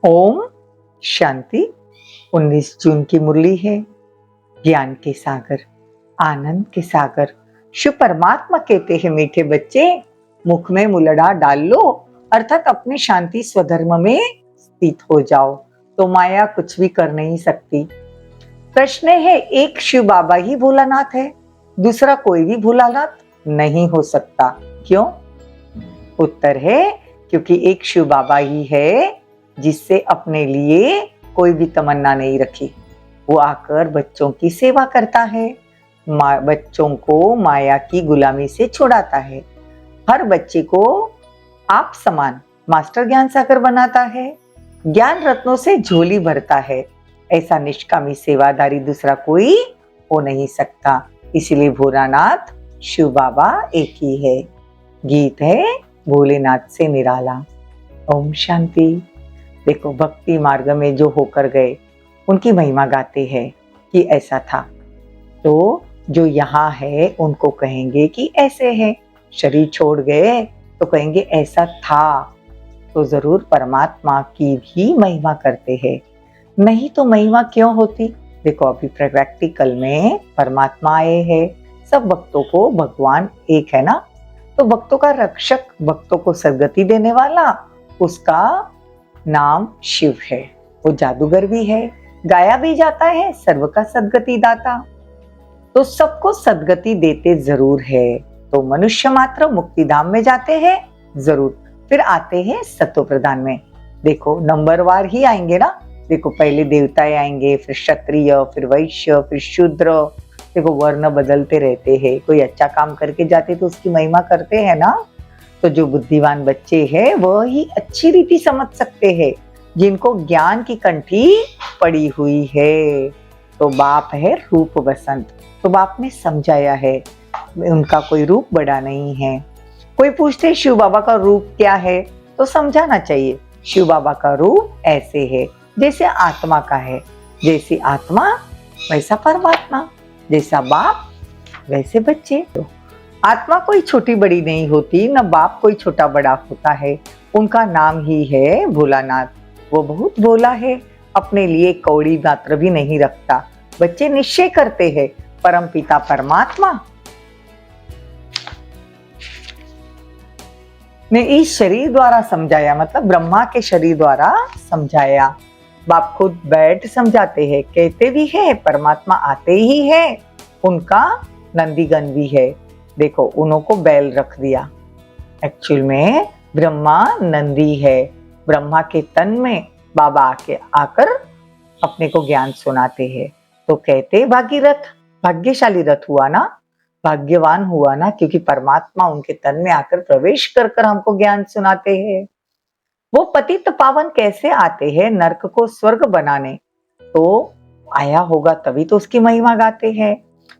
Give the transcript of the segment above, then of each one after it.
ओम शांति। 19 जून की मुरली है। ज्ञान के सागर, आनंद के सागर, शिव परमात्मा कहते हैं मीठे बच्चे, मुख में मुलड़ा डाल लो, अर्थात अपनी शांति स्वधर्म में स्थित हो जाओ, तो माया कुछ भी कर नहीं सकती। प्रश्न है, एक शिव बाबा ही भोलानाथ है, दूसरा कोई भी भोलानाथ नहीं हो सकता। क्यों? उत्तर है, क्योंकि एक शिव बाबा ही है जिससे अपने लिए कोई भी तमन्ना नहीं रखी। वो आकर बच्चों की सेवा करता है, बच्चों को माया की गुलामी से छुड़ाता है, हर बच्चे को आप समान मास्टर ज्ञान सागर बनाता है, ज्ञान रत्नों से झोली भरता है। ऐसा निष्कामी सेवादारी दूसरा कोई हो नहीं सकता। इसलिए भोलानाथ शिव बाबा एक ही है। गीत है भोलेनाथ से निराला। ओम शांति। देखो, भक्ति मार्ग में जो होकर गए उनकी महिमा गाते हैं कि ऐसा था, तो जो यहाँ है उनको कहेंगे कि ऐसे है, शरीर छोड़ गए तो कहेंगे ऐसा था, तो जरूर परमात्मा की भी महिमा करते हैं। नहीं तो महिमा क्यों होती? देखो, अभी प्रैक्टिकल में परमात्मा आए हैं, सब भक्तों को भगवान एक है ना, तो भक्तों का रक्षक, भक्तों को सद्गति देने वाला, उसका नाम शिव है। वो जादूगर भी है, गाया भी जाता है, सर्व का सद्गति दाता, तो सबको सद्गति देते जरूर है। तो मनुष्य मात्र मुक्ति धाम में जाते हैं जरूर, फिर आते हैं सतो प्रधान में। देखो, नंबरवार ही आएंगे ना। देखो, पहले देवताएं आएंगे, फिर क्षत्रिय, फिर वैश्य, फिर शूद्र। देखो, वर्ण बदलते रहते हैं। कोई अच्छा काम करके जाते तो उसकी महिमा करते हैं ना। तो जो बुद्धिमान बच्चे हैं वह ही अच्छी रीति समझ सकते हैं, जिनको ज्ञान की कंठी पड़ी हुई है। तो बाप है रूप बसंत, तो बाप ने समझाया है, उनका कोई रूप बड़ा नहीं है। कोई पूछते शिव बाबा का रूप क्या है, तो समझाना चाहिए, शिव बाबा का रूप ऐसे है जैसे आत्मा का है। जैसी आत्मा वैसा परमात्मा, जैसा बाप वैसे बच्चे। तो आत्मा कोई छोटी बड़ी नहीं होती, न बाप कोई छोटा बड़ा होता है। उनका नाम ही है भोलानाथ। वो बहुत भोला है, अपने लिए कौड़ी मात्र भी नहीं रखता। बच्चे निश्चय करते हैं, परम पिता परमात्मा ने इस शरीर द्वारा समझाया, मतलब ब्रह्मा के शरीर द्वारा समझाया। बाप खुद बैठ समझाते हैं, कहते भी है परमात्मा आते ही है, उनका नंदीगण भी है। देखो, उन्हों को बैल रख दिया। एक्चुअल में ब्रह्मा नंदी है। ब्रह्मा के तन में बाबा आकर अपने को ज्ञान सुनाते हैं। तो कहते भागीरथ, भाग्यशाली रथ हुआ ना, भाग्यवान हुआ ना, क्योंकि परमात्मा उनके तन में आकर प्रवेश कर कर हमको ज्ञान सुनाते हैं। वो पतित पावन कैसे आते हैं नरक को स्वर्ग बनाने, तो आया होगा तभी तो उसकी महिमा गाते हैं।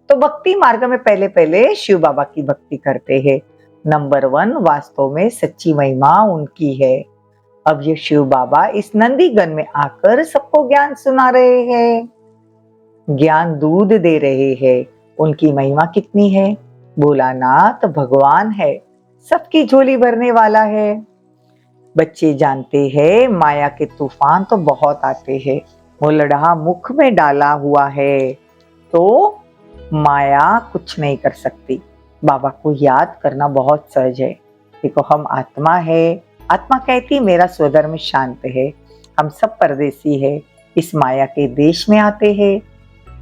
तो भक्ति मार्ग में पहले पहले शिव बाबा की भक्ति करते हैं। नंबर 1 वास्तव में सच्ची महिमा उनकी है। अब ये शिव बाबा इस नंदीगण में आकर सबको ज्ञान सुना रहे हैं, ज्ञान दूध दे रहे हैं। उनकी महिमा कितनी है? भोलानाथ भगवान है, सबकी झोली भरने वाला है। बच्चे जानते हैं माया के तूफान तो बहुत आते हैं, वो लड़ा मुख में डाला हुआ है, तो माया कुछ नहीं कर सकती। बाबा को याद करना बहुत सहज है। देखो, हम आत्मा है, आत्मा कहती मेरा स्वधर्म शांत है। हम सब परदेसी है, इस माया के देश में आते हैं।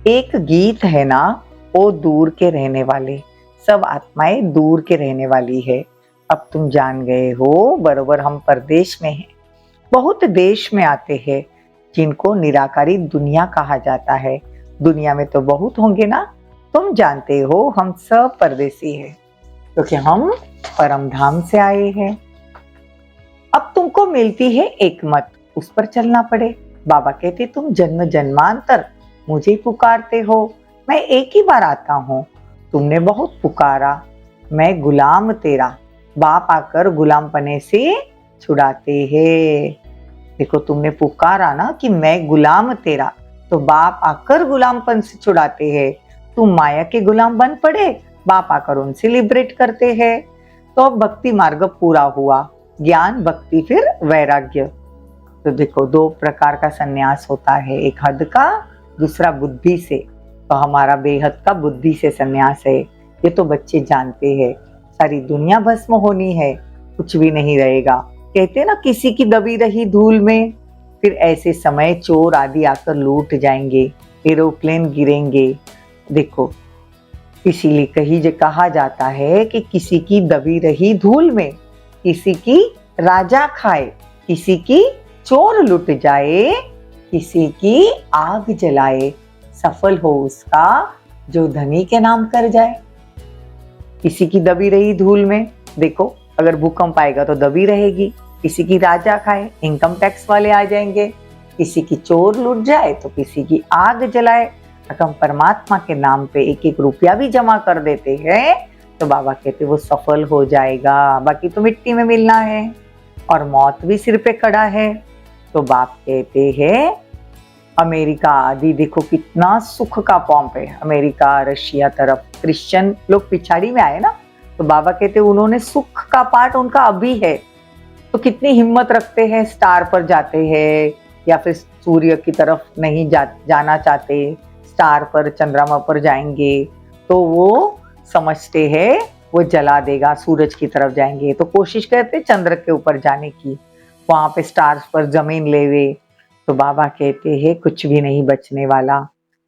एक गीत है ना, वो दूर के रहने वाले, सब आत्माएं दूर के रहने वाली है। अब तुम जान गए हो, बरोबर हम परदेश में हैं। बहुत देश में आते हैं जिनको निराकारी दुनिया कहा जाता है। दुनिया में तो बहुत होंगे ना, तुम जानते हो हम सब परदेसी हैं, क्योंकि हम परम धाम से आए हैं। अब तुमको मिलती है एक मत, उस पर चलना पड़े। बाबा कहते तुम जन्म जन्मांतर मुझे पुकारते हो, मैं एक ही बार आता हूँ। तुमने बहुत पुकारा, मैं गुलाम तेरा। बाप आकर गुलाम पने से छुड़ाते हैं। देखो, तुमने पुकारा ना कि मैं गुलाम तेरा, तो बाप आकर गुलामपन से छुड़ाते हैं। तुम माया के गुलाम बन पड़े, बाप आकर उनसे लिबरेट करते हैं। तो अब भक्ति मार्ग पूरा हुआ, ज्ञान भक्ति फिर वैराग्य। तो देखो, दो प्रकार का संन्यास होता है, एक हद का, दूसरा बुद्धि से। तो हमारा बेहद का बुद्धि से संन्यास है, ये तो बच्चे जानते हैं। सारी दुनिया भस्म होनी है, कुछ भी नहीं रहेगा। कहते ना, किसी की दबी रही धूल में, फिर ऐसे समय चोर आदि आकर लूट जाएंगे, एरोप्लेन गिरेंगे। देखो, इसीलिए कहा जाता है कि किसी की दबी रही धूल में किसी की राजा खाए, किसी की चोर लुट जाए, किसी की आग जलाए, सफल हो उसका जो धनी के नाम कर जाए। किसी की दबी रही धूल में, देखो अगर भूकंप आएगा तो दबी रहेगी, किसी की राजा खाए, इनकम टैक्स वाले आ जाएंगे, किसी की चोर लुट जाए तो किसी की आग जलाए। अगर हम परमात्मा के नाम पे एक एक रुपया भी जमा कर देते हैं तो बाबा कहते वो सफल हो जाएगा, बाकी तो मिट्टी में मिलना है और मौत भी सिर पे खड़ा है। तो बाप कहते हैं अमेरिका आदि, देखो कितना सुख का पॉम्प है, अमेरिका रशिया तरफ क्रिश्चियन लोग पिछाड़ी में आए ना, तो बाबा कहते उन्होंने सुख का पार्ट उनका अभी है, तो कितनी हिम्मत रखते हैं, स्टार पर जाते हैं या फिर सूर्य की तरफ नहीं जाना चाहते, स्टार पर चंद्रमा पर जाएंगे तो वो समझते हैं वो जला देगा, सूरज की तरफ जाएंगे तो कोशिश करते चंद्र के ऊपर जाने की, वहां पे स्टार्स पर जमीन लेवे। तो बाबा कहते हैं कुछ भी नहीं बचने वाला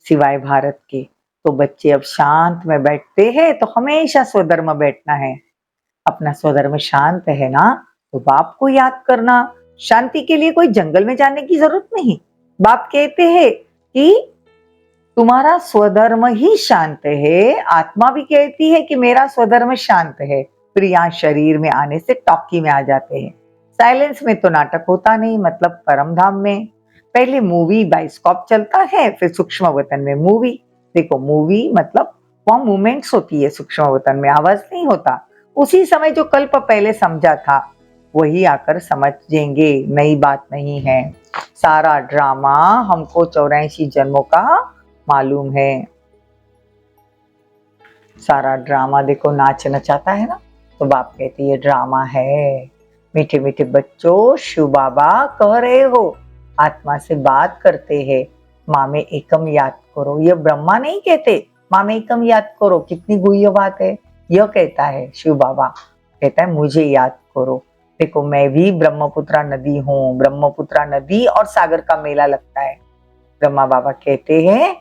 सिवाय भारत के। तो बच्चे अब शांत में बैठते हैं, तो हमेशा स्वधर्म में बैठना है, अपना स्वधर्म शांत है ना, तो बाप को याद करना। शांति के लिए कोई जंगल में जाने की जरूरत नहीं। बाप कहते हैं कि तुम्हारा स्वधर्म ही शांत है, आत्मा भी कहती है कि मेरा स्वधर्म शांत है, फिर यहाँ शरीर में आने से टॉकी में आ जाते हैं। साइलेंस में तो नाटक होता नहीं, मतलब परम धाम में पहले मूवी बाइस्कोप चलता है, फिर सूक्ष्म वतन में मूवी। देखो मूवी मतलब वहाँ मूवमेंट्स होती है, सूक्ष्म वतन में आवाज नहीं होता। उसी समय जो कल्प पहले समझा था वही आकर समझेंगे, नई बात नहीं है। सारा ड्रामा हमको 84 जन्मों का मालूम है। सारा ड्रामा देखो नाच नचाता है ना, तो बाप कहती है ड्रामा है। मीठे मीठे बच्चों, शिव बाबा कह रहे हो, आत्मा से बात करते हैं, माँ में एकम याद करो। ये ब्रह्मा नहीं कहते माँ में एकम याद करो, कितनी गुह्य बात है। यह कहता है शिव बाबा, कहता है मुझे याद करो। देखो मैं भी ब्रह्मपुत्रा नदी हूँ, ब्रह्मपुत्रा नदी और सागर का मेला लगता है। ब्रह्मा बाबा कहते हैं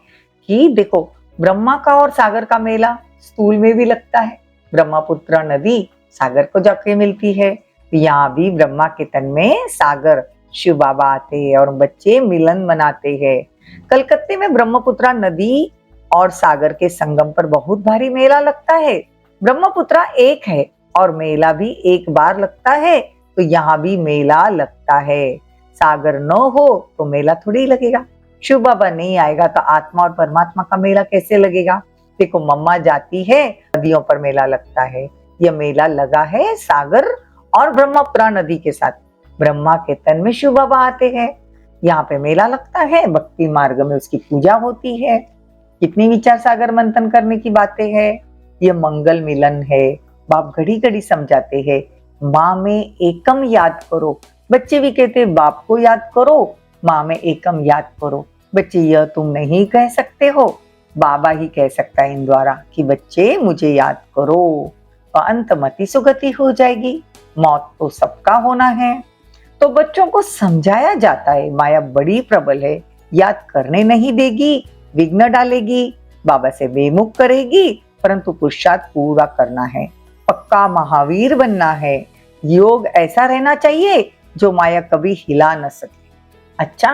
कि देखो ब्रह्मा का और सागर का मेला स्थूल में भी लगता है, ब्रह्मपुत्र नदी सागर को जाके मिलती है। तो यहाँ भी ब्रह्मा के तन में सागर शिव बाबा आते हैं और बच्चे मिलन मनाते हैं। कलकत्ते में ब्रह्मपुत्र नदी और सागर के संगम पर बहुत भारी मेला लगता है। ब्रह्मपुत्र एक है और मेला भी एक बार लगता है, तो यहाँ भी मेला लगता है। सागर न हो तो मेला थोड़ी लगेगा, शिव बाबा नहीं आएगा तो आत्मा और परमात्मा का मेला कैसे लगेगा। देखो मम्मा जाती है, नदियों पर मेला लगता है, यह मेला लगा है सागर और ब्रह्मपुत्र नदी के साथ। ब्रह्मा के तन में शिव बाबा आते हैं, यहाँ पे मेला लगता है, भक्ति मार्ग में उसकी पूजा होती है। कितनी विचार सागर मंथन करने की बातें हैं। यह मंगल मिलन है। बाप घड़ी घड़ी समझाते हैं, माँ में एकम याद करो। बच्चे भी कहते हैं बाप को याद करो, माँ में एकम याद करो। बच्चे यह तुम नहीं कह सकते हो, बाबा ही कह सकता है इन द्वारा कि बच्चे मुझे याद करो, तो अंतमति सुगति हो जाएगी। मौत तो सबका होना है। तो बच्चों को समझाया जाता है माया बड़ी प्रबल है, याद करने नहीं देगी, विघ्न डालेगी, बाबा से बेमुख करेगी, परंतु पुरुषार्थ पूरा करना है, पक्का महावीर बनना है। योग ऐसा रहना चाहिए जो माया कभी हिला न सके। अच्छा,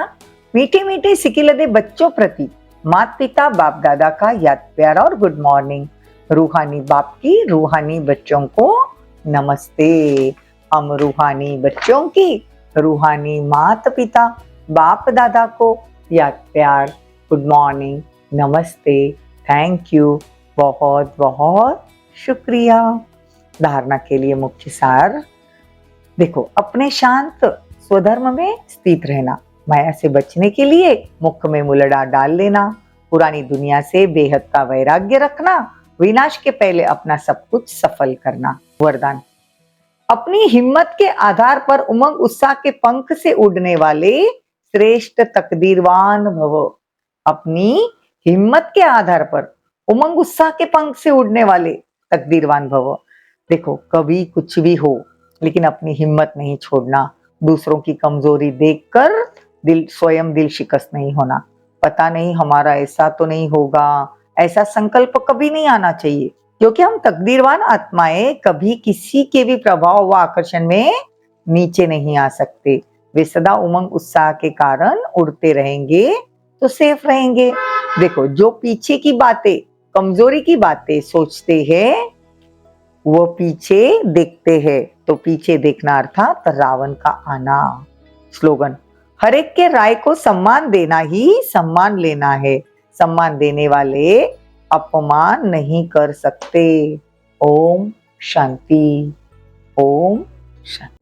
मीठे मीठे सिकिलदे बच्चों प्रति माता पिता बाप दादा का याद प्यार और गुड मॉर्निंग। रूहानी बाप की रूहानी बच्चों को नमस्ते। हम रूहानी बच्चों की रूहानी माता पिता बाप दादा को याद प्यार, गुड मॉर्निंग, नमस्ते, थैंक यू, बहुत बहुत शुक्रिया। धारणा के लिए मुख्य सार, देखो अपने शांत स्वधर्म में स्थित रहना, माया से बचने के लिए मुख में मुलड़ा डाल लेना, पुरानी दुनिया से बेहद का वैराग्य रखना, विनाश के पहले अपना सब कुछ सफल करना। वरदान, अपनी हिम्मत के आधार पर उमंग उत्साह के पंख से उड़ने वाले श्रेष्ठ तकदीरवान भव। अपनी हिम्मत के आधार पर उमंग उत्साह के पंख से उड़ने वाले तकदीरवान भव। देखो, कभी कुछ भी हो लेकिन अपनी हिम्मत नहीं छोड़ना, दूसरों की कमजोरी देखकर स्वयं दिल शिकस्त नहीं होना। पता नहीं हमारा ऐसा तो नहीं होगा, ऐसा संकल्प कभी नहीं आना चाहिए, क्योंकि हम तकदीरवान आत्माएं कभी किसी के भी प्रभाव व आकर्षण में नीचे नहीं आ सकते। वे सदा उमंग उत्साह के कारण उड़ते रहेंगे तो सेफ रहेंगे। देखो, जो पीछे की बातें, कमजोरी की बातें सोचते हैं वो पीछे देखते हैं, तो पीछे देखना अर्थात रावण का आना। स्लोगन, हर एक के राय को सम्मान देना ही सम्मान लेना है। सम्मान देने वाले अपमान नहीं कर सकते। ओम शांति। ओम शांति।